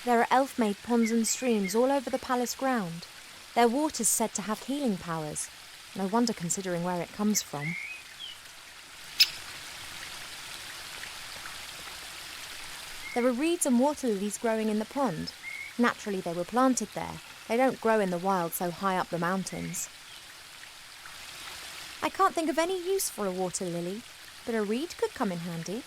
There are elf-made ponds and streams all over the palace ground. Their water's said to have healing powers. No wonder considering where it comes from. There are reeds and water lilies growing in the pond. Naturally, they were planted there. They don't grow in the wild so high up the mountains. I can't think of any use for a water lily, but a reed could come in handy.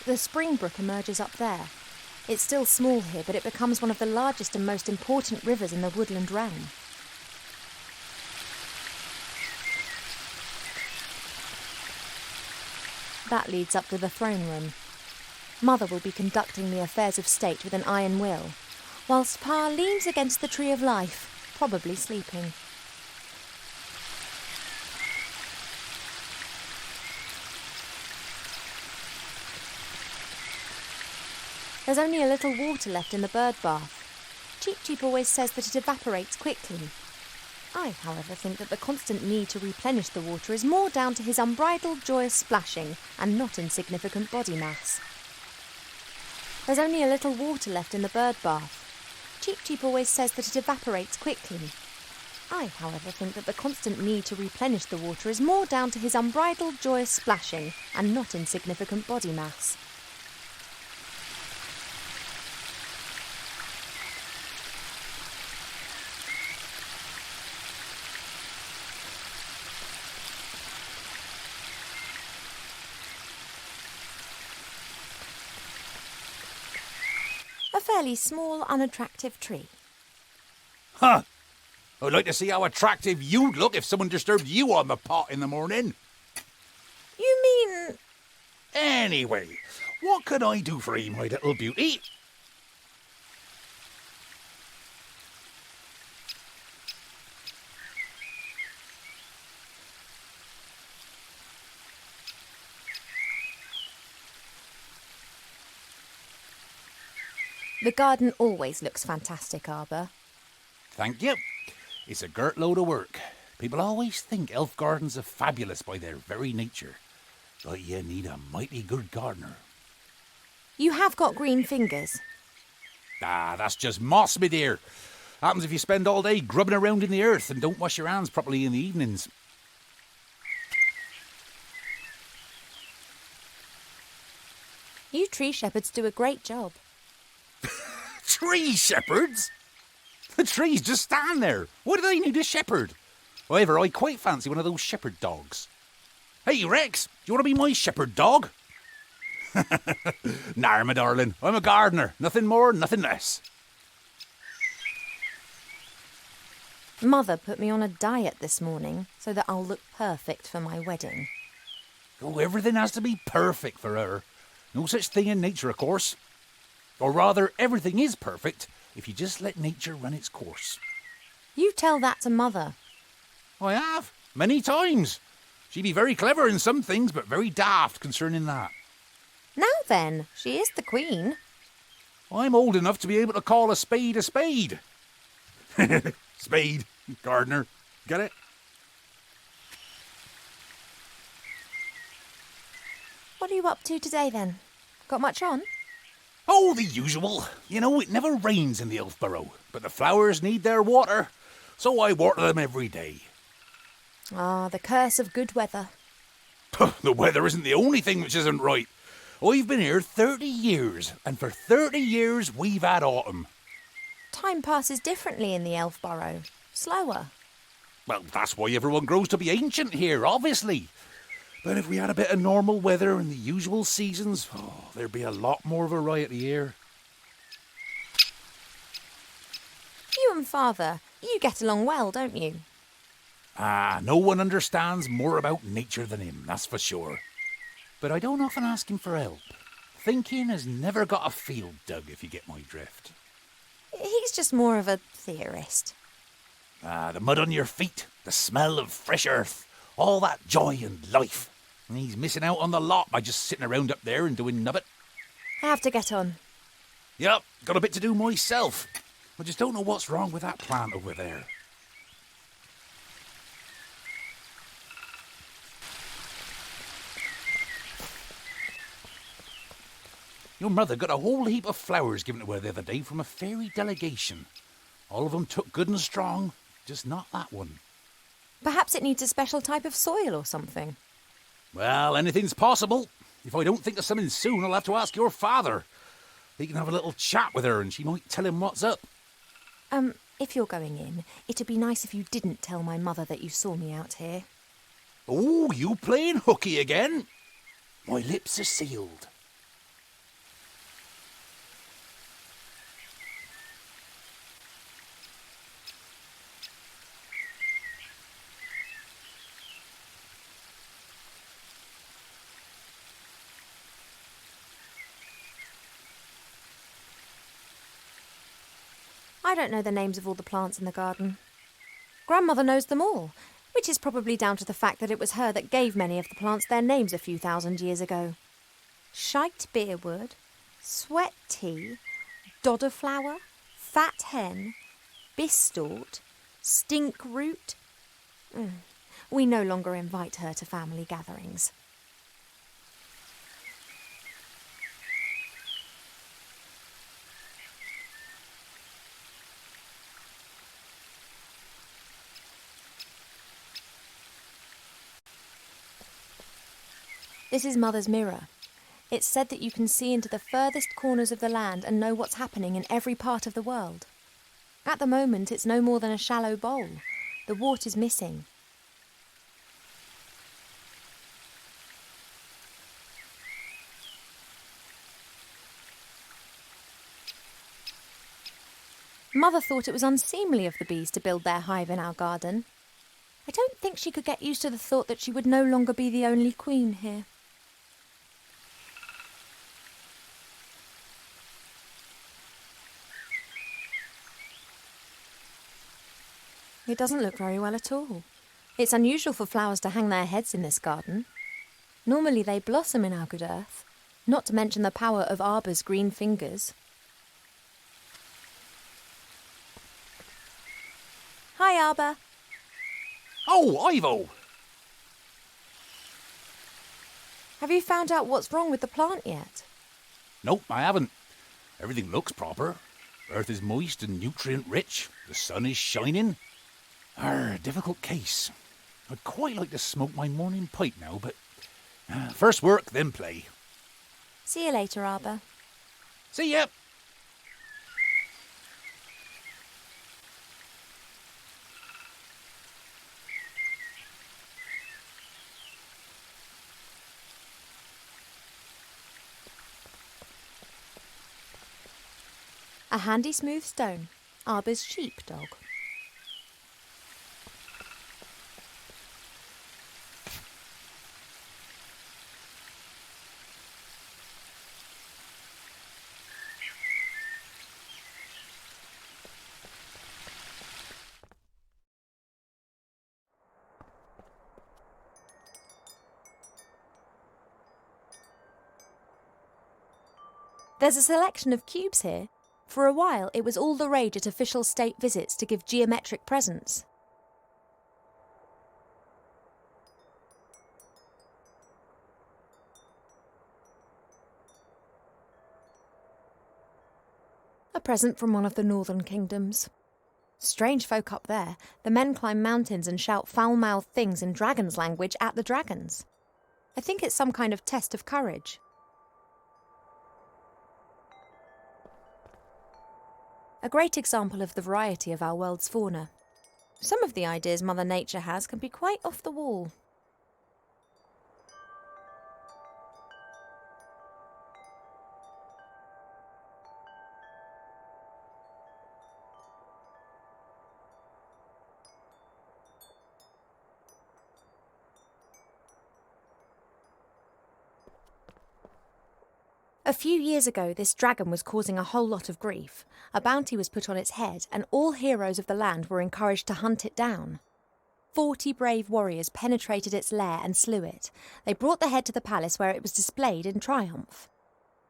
The spring brook emerges up there. It's still small here, but it becomes one of the largest and most important rivers in the woodland realm. That leads up to the throne room. Mother will be conducting the affairs of state with an iron will, whilst Pa leans against the tree of life, probably sleeping. There's only a little water left in the bird bath. Cheep Cheep always says that it evaporates quickly. I, however, think that the constant need to replenish the water is more down to his unbridled joyous splashing and not insignificant body mass. There's only a little water left in the bird bath. Cheep Cheep always says that it evaporates quickly. I, however, think that the constant need to replenish the water is more down to his unbridled joyous splashing and not insignificant body mass. A fairly small, unattractive tree. Huh. I'd like to see how attractive you'd look if someone disturbed you on the pot in the morning. You mean... Anyway, what can I do for you, my little beauty? The garden always looks fantastic, Arbor. Thank you. It's a girt load of work. People always think elf gardens are fabulous by their very nature. But you need a mighty good gardener. You have got green fingers. Ah, that's just moss, me dear. Happens if you spend all day grubbing around in the earth and don't wash your hands properly in the evenings. You tree shepherds do a great job. Tree shepherds? The trees just stand there. What do they need a shepherd? However, I quite fancy one of those shepherd dogs. Hey, Rex, do you want to be my shepherd dog? Nah, my darling, I'm a gardener. Nothing more, nothing less. Mother put me on a diet this morning so that I'll look perfect for my wedding. Oh, everything has to be perfect for her. No such thing in nature, of course. Or rather, everything is perfect if you just let nature run its course. You tell that to Mother. I have, many times. She be very clever in some things, but very daft concerning that. Now then, she is the queen. I'm old enough to be able to call a spade a spade. Spade, gardener, get it? What are you up to today then? Got much on? Oh, the usual. You know, it never rains in the Elfborough, but the flowers need their water, so I water them every day. Ah, the curse of good weather. The weather isn't the only thing which isn't right. I've been here 30 years, and for 30 years we've had autumn. Time passes differently in the Elfborough. Slower. Well, that's why everyone grows to be ancient here, obviously. But if we had a bit of normal weather and the usual seasons, there'd be a lot more variety here. You and Father, you get along well, don't you? Ah, no one understands more about nature than him, that's for sure. But I don't often ask him for help. Thinking has never got a field dug, if you get my drift. He's just more of a theorist. Ah, the mud on your feet, the smell of fresh earth, All that joy and life. And he's missing out on the lot by just sitting around up there and doing nubbit. I have to get on. Yep, got a bit to do myself. I just don't know what's wrong with that plant over there. Your mother got a whole heap of flowers given to her the other day from a fairy delegation. All of them took good and strong, just not that one. Perhaps it needs a special type of soil or something. Well, anything's possible. If I don't think of something soon, I'll have to ask your father. He can have a little chat with her and she might tell him what's up. If you're going in, it'd be nice if you didn't tell my mother that you saw me out here. Oh, you playing hooky again? My lips are sealed. I don't know the names of all the plants in the garden. Grandmother knows them all, which is probably down to the fact that it was her that gave many of the plants their names a few thousand years ago. Shite beerwood, sweat tea, dodder flower, fat hen, bistort, stink root. We no longer invite her to family gatherings. This is Mother's mirror. It's said that you can see into the furthest corners of the land and know what's happening in every part of the world. At the moment, it's no more than a shallow bowl. The water's missing. Mother thought it was unseemly of the bees to build their hive in our garden. I don't think she could get used to the thought that she would no longer be the only queen here. It doesn't look very well at all. It's unusual for flowers to hang their heads in this garden. Normally they blossom in our good earth, not to mention the power of Arbor's green fingers. Hi, Arbor. Oh, Ivo! Have you found out what's wrong with the plant yet? Nope, I haven't. Everything looks proper. Earth is moist and nutrient-rich. The sun is shining. Difficult case. I'd quite like to smoke my morning pipe now, but first work, then play. See you later, Arbor. See ya! A handy smooth stone, Arbor's sheepdog. There's a selection of cubes here. For a while, it was all the rage at official state visits to give geometric presents. A present from one of the northern kingdoms. Strange folk up there. The men climb mountains and shout foul-mouthed things in dragon's language at the dragons. I think it's some kind of test of courage. A great example of the variety of our world's fauna. Some of the ideas Mother Nature has can be quite off the wall. A few years ago, this dragon was causing a whole lot of grief. A bounty was put on its head, and all heroes of the land were encouraged to hunt it down. 40 brave warriors penetrated its lair and slew it. They brought the head to the palace where it was displayed in triumph.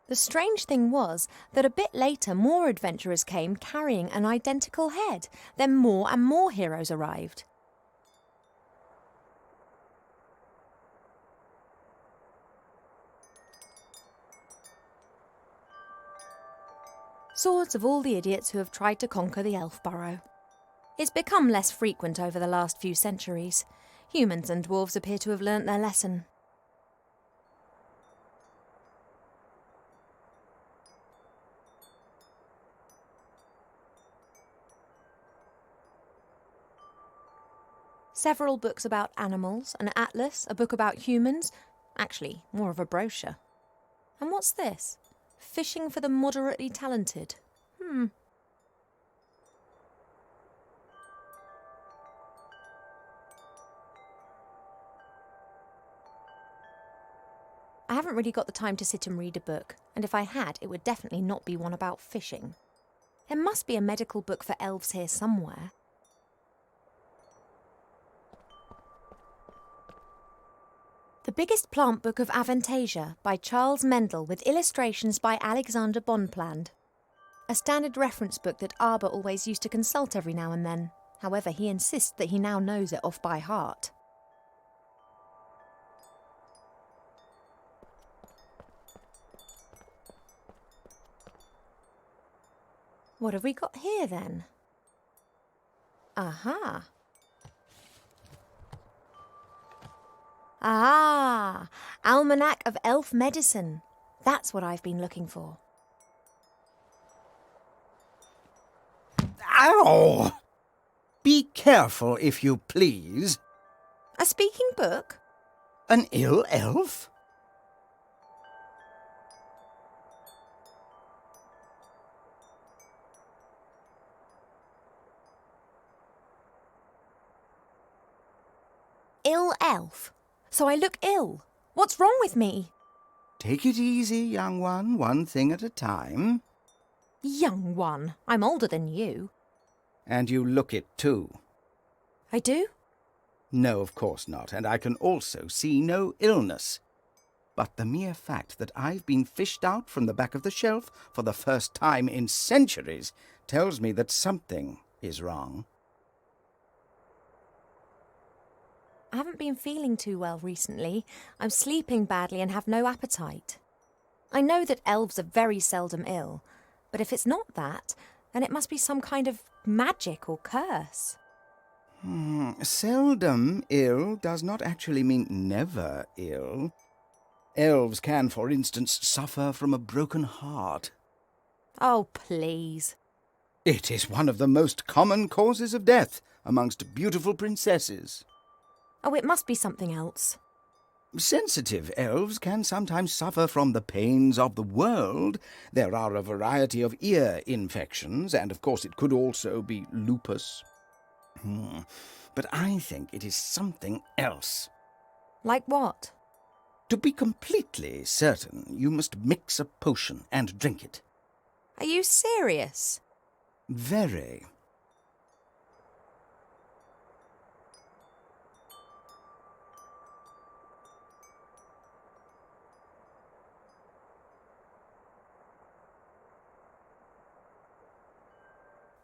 The strange thing was that a bit later more adventurers came carrying an identical head. Then more and more heroes arrived. Swords of all the idiots who have tried to conquer the elf burrow. It's become less frequent over the last few centuries. Humans and dwarves appear to have learnt their lesson. Several books about animals, an atlas, a book about humans. Actually, more of a brochure. And what's this? Fishing for the moderately talented. I haven't really got the time to sit and read a book, and if I had, it would definitely not be one about fishing. There must be a medical book for elves here somewhere. The Biggest Plant Book of Avantasia by Charles Mendel with illustrations by Alexander Bonpland. A standard reference book that Arbor always used to consult every now and then. However, he insists that he now knows it off by heart. What have we got here then? Aha! Ah, Almanac of Elf Medicine. That's what I've been looking for. Ow! Be careful, if you please. A speaking book? An ill elf? Ill elf? So I look ill. What's wrong with me? Take it easy, young one thing at a time. Young one, I'm older than you. And you look it, too. I do? No, of course not, and I can also see no illness. But the mere fact that I've been fished out from the back of the shelf for the first time in centuries tells me that something is wrong. I haven't been feeling too well recently. I'm sleeping badly and have no appetite. I know that elves are very seldom ill, but if it's not that, then it must be some kind of magic or curse. Seldom ill does not actually mean never ill. Elves can, for instance, suffer from a broken heart. Oh, please. It is one of the most common causes of death amongst beautiful princesses. Oh, it must be something else. Sensitive elves can sometimes suffer from the pains of the world. There are a variety of ear infections, and of course it could also be lupus. But I think it is something else. Like what? To be completely certain, you must mix a potion and drink it. Are you serious? Very.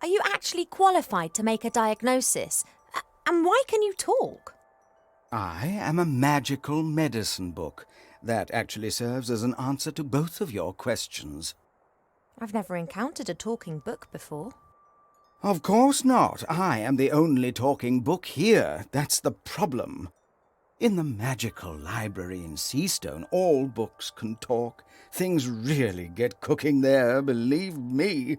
Are you actually qualified to make a diagnosis? And why can you talk? I am a magical medicine book. That actually serves as an answer to both of your questions. I've never encountered a talking book before. Of course not. I am the only talking book here. That's the problem. In the magical library in Seastone, all books can talk. Things really get cooking there, believe me.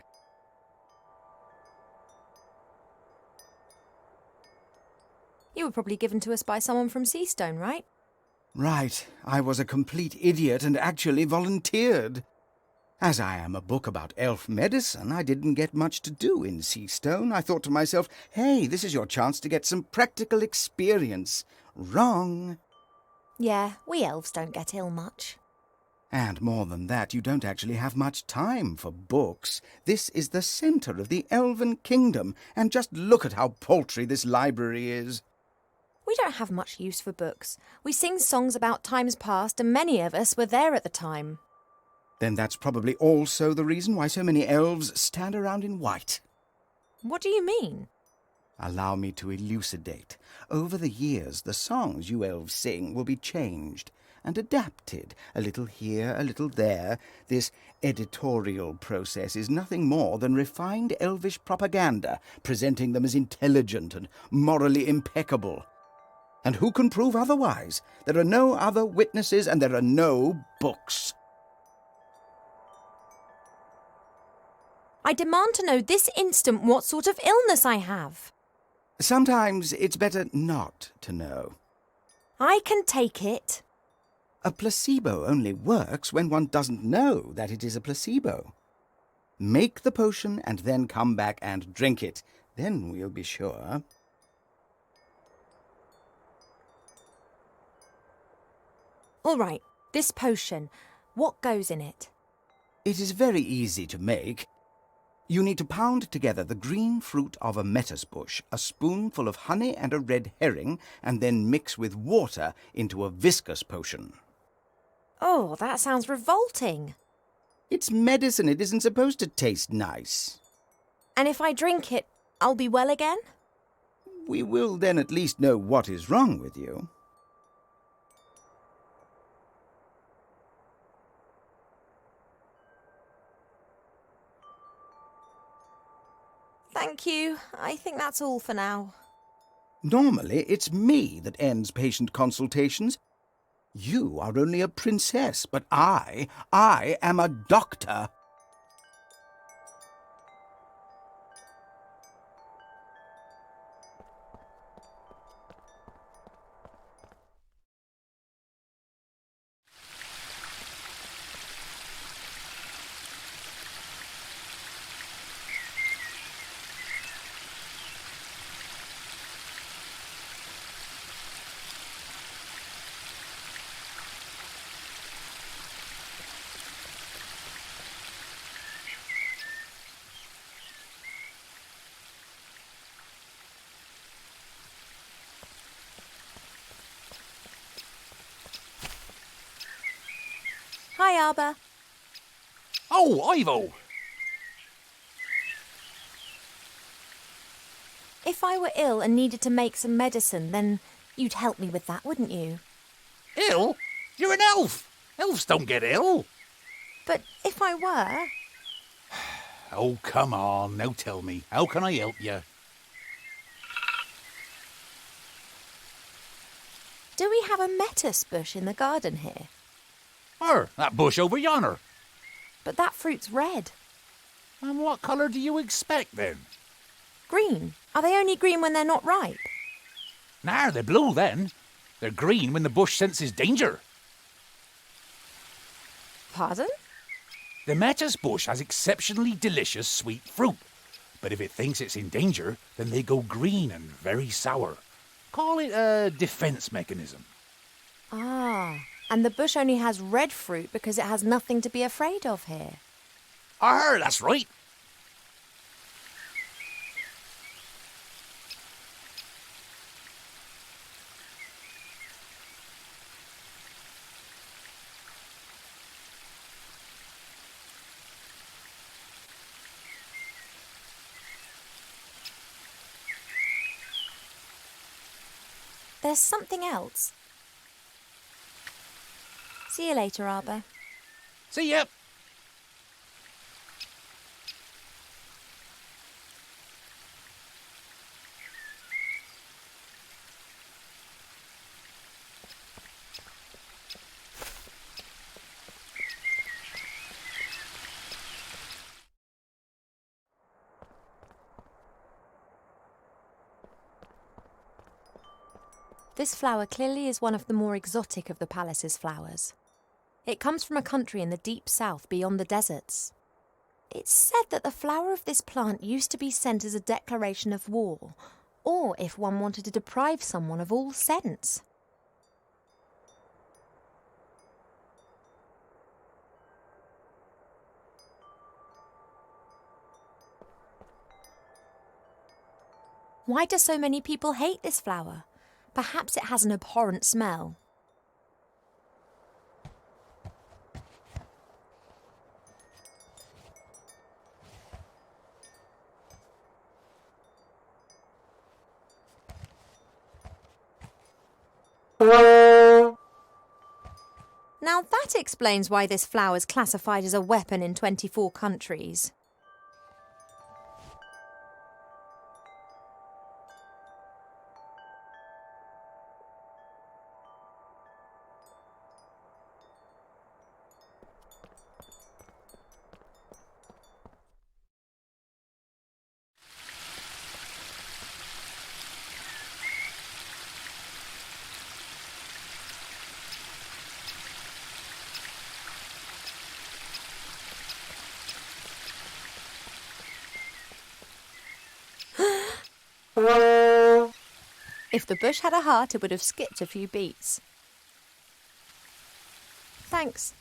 You were probably given to us by someone from Seastone, right? Right. I was a complete idiot and actually volunteered. As I am a book about elf medicine, I didn't get much to do in Seastone. I thought to myself, hey, this is your chance to get some practical experience. Wrong. Yeah, we elves don't get ill much. And more than that, you don't actually have much time for books. This is the centre of the elven kingdom, and just look at how paltry this library is. We don't have much use for books. We sing songs about times past, and many of us were there at the time. Then that's probably also the reason why so many elves stand around in white. What do you mean? Allow me to elucidate. Over the years, the songs you elves sing will be changed and adapted, a little here, a little there. This editorial process is nothing more than refined elvish propaganda, presenting them as intelligent and morally impeccable. And who can prove otherwise? There are no other witnesses, and there are no books. I demand to know this instant what sort of illness I have. Sometimes it's better not to know. I can take it. A placebo only works when one doesn't know that it is a placebo. Make the potion and then come back and drink it. Then we'll be sure. All right, this potion. What goes in it? It is very easy to make. You need to pound together the green fruit of a metis bush, a spoonful of honey and a red herring, and then mix with water into a viscous potion. Oh, that sounds revolting. It's medicine. It isn't supposed to taste nice. And if I drink it, I'll be well again? We will then at least know what is wrong with you. Thank you. I think that's all for now. Normally, it's me that ends patient consultations. You are only a princess, but I am a doctor. Hi, Arbor. Oh, Ivo! If I were ill and needed to make some medicine, then you'd help me with that, wouldn't you? Ill? You're an elf! Elves don't get ill! But if I were... Oh, come on, now tell me, how can I help you? Do we have a metis bush in the garden here? That bush over yonder. But that fruit's red. And what colour do you expect, then? Green. Are they only green when they're not ripe? Nah, they're blue then. They're green when the bush senses danger. Pardon? The metis bush has exceptionally delicious sweet fruit. But if it thinks it's in danger, then they go green and very sour. Call it a defence mechanism. Ah, and the bush only has red fruit because it has nothing to be afraid of here. That's right. There's something else. See you later, Arbor. See ya. This flower clearly is one of the more exotic of the palace's flowers. It comes from a country in the deep south beyond the deserts. It's said that the flower of this plant used to be sent as a declaration of war, or if one wanted to deprive someone of all sense. Why do so many people hate this flower? Perhaps it has an abhorrent smell. Now that explains why this flower is classified as a weapon in 24 countries. If the bush had a heart, it would have skipped a few beats. Thanks.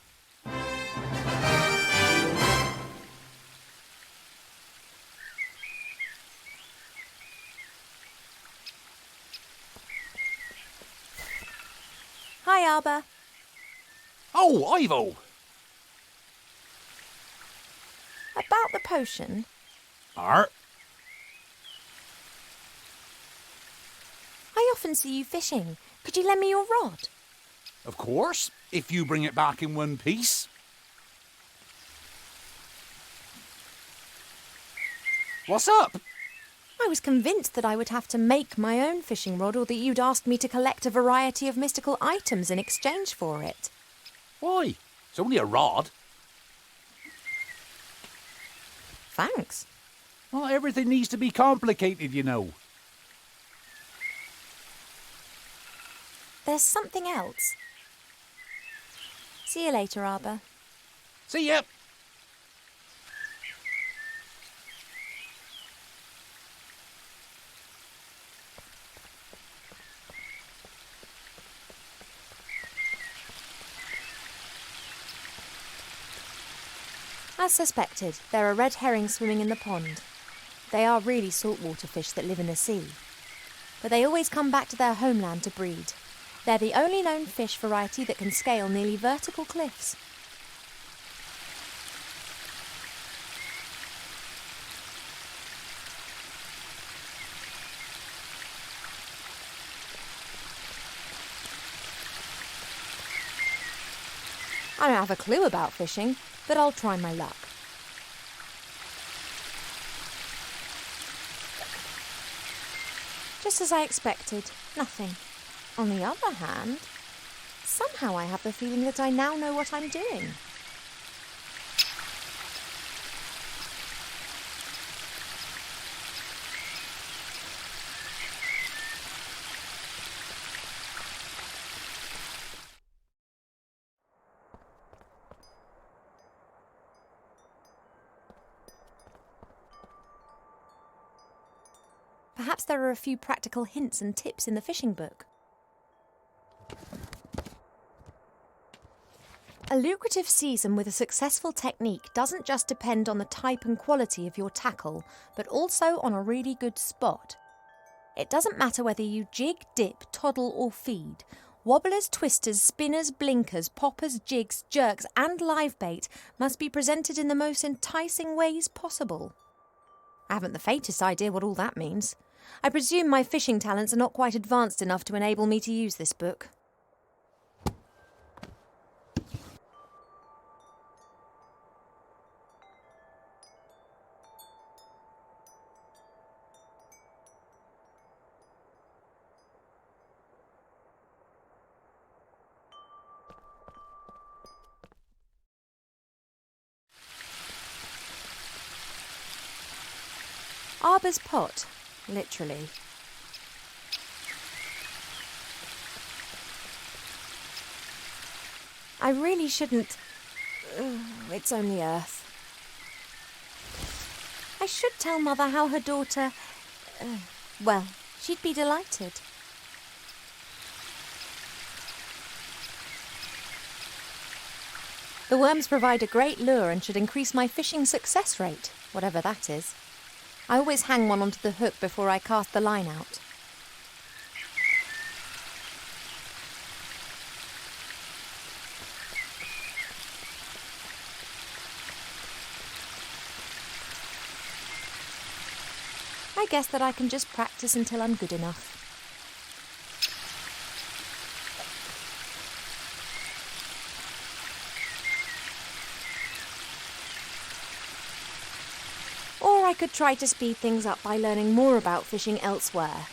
Hi, Arbor. Oh, Ivo! About the potion. Art? I often see you fishing. Could you lend me your rod? Of course, if you bring it back in one piece. What's up? I was convinced that I would have to make my own fishing rod, or that you'd ask me to collect a variety of mystical items in exchange for it. Why? It's only a rod. Thanks. Not everything needs to be complicated, you know. There's something else. See you later, Arbor. See ya! As suspected, there are red herrings swimming in the pond. They are really saltwater fish that live in the sea. But they always come back to their homeland to breed. They're the only known fish variety that can scale nearly vertical cliffs. I don't have a clue about fishing, but I'll try my luck. Just as I expected, nothing. On the other hand, somehow I have the feeling that I now know what I'm doing. Perhaps there are a few practical hints and tips in the fishing book. A lucrative season with a successful technique doesn't just depend on the type and quality of your tackle, but also on a really good spot. It doesn't matter whether you jig, dip, toddle or feed. Wobblers, twisters, spinners, blinkers, poppers, jigs, jerks and live bait must be presented in the most enticing ways possible. I haven't the faintest idea what all that means. I presume my fishing talents are not quite advanced enough to enable me to use this book. Arbor's pot, literally. I really shouldn't... it's only earth. I should tell Mother how her daughter... well, she'd be delighted. The worms provide a great lure and should increase my fishing success rate, whatever that is. I always hang one onto the hook before I cast the line out. I guess that I can just practice until I'm good enough. Or I could try to speed things up by learning more about fishing elsewhere.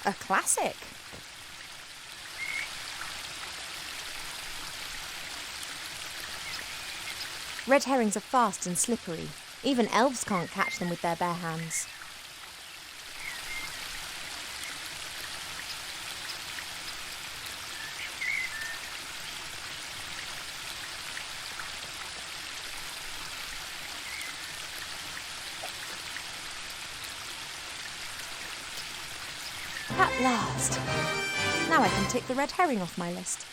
A classic. Red herrings are fast and slippery. Even elves can't catch them with their bare hands. At last! Now I can tick the red herring off my list.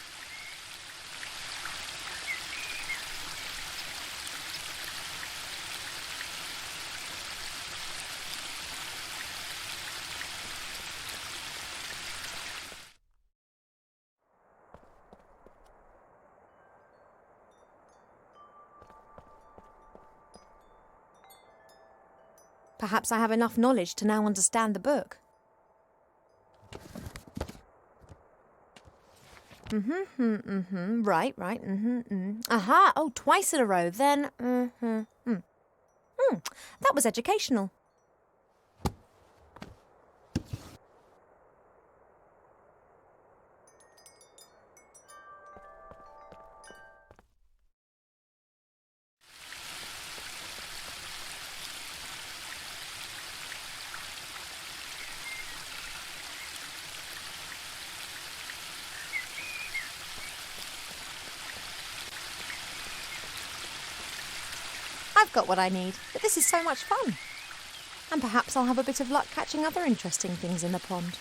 Perhaps I have enough knowledge to now understand the book. Right. Aha, oh, twice in a row, then, that was educational. I've got what I need, but this is so much fun. And perhaps I'll have a bit of luck catching other interesting things in the pond.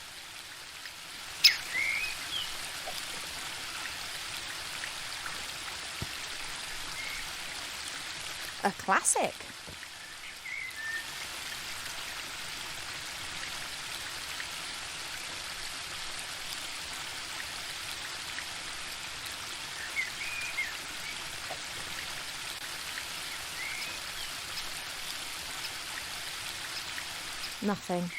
A classic. Nothing.